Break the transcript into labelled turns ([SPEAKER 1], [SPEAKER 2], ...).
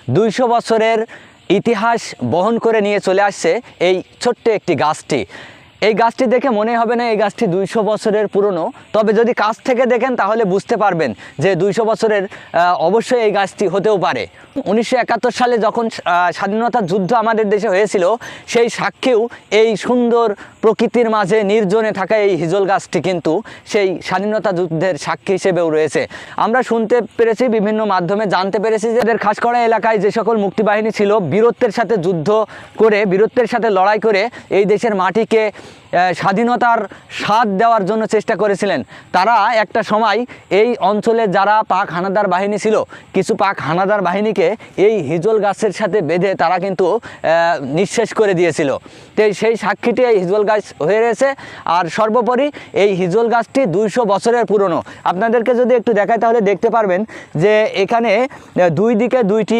[SPEAKER 1] 200 বছরের ইতিহাস বহন করে নিয়ে চলে আসছে এই ছোট্ট একটি গাছটি। এই গাছটি দেখে মনে হবে না এই গাছটি 200 বছরের পুরনো, তবে যদি কাছ থেকে দেখেন তাহলে বুঝতে পারবেন যে 200 বছরের অবশ্যই এই গাছটি হতেও পারে। 1971 সালে যখন স্বাধীনতা যুদ্ধ আমাদের দেশে হয়েছিল, সেই সাক্ষীও এই সুন্দর প্রকৃতির মাঝে নির্জনে থাকা এই হিজল গাছটি কিন্তু সেই স্বাধীনতা যুদ্ধের সাক্ষী হিসেবেও রয়েছে। আমরা শুনতে পেরেছি, বিভিন্ন মাধ্যমে জানতে পেরেছি যে এদের খাসকড়া এলাকায় যে সকল মুক্তিবাহিনী ছিল, বীরত্বের সাথে যুদ্ধ করে, বীরত্বের সাথে লড়াই করে এই দেশের মাটিকে স্বাধীনতার স্বাদ দেওয়ার জন্য চেষ্টা করেছিলেন। তারা একটা সময় এই অঞ্চলে যারা পাক হানাদার বাহিনী ছিল, কিছু পাক হানাদার বাহিনীকে এই হিজল গাছের সাথে বেঁধে তারা কিন্তু নিঃশেষ করে দিয়েছিল। তো সেই সাক্ষীটি এই হিজল গাছ হয়ে রয়েছে। আর সর্বোপরি এই হিজল গাছটি 200 বছরের পুরনো। আপনাদেরকে যদি একটু দেখাই তাহলে দেখতে পারবেন যে এখানে দুই দিকে দুইটি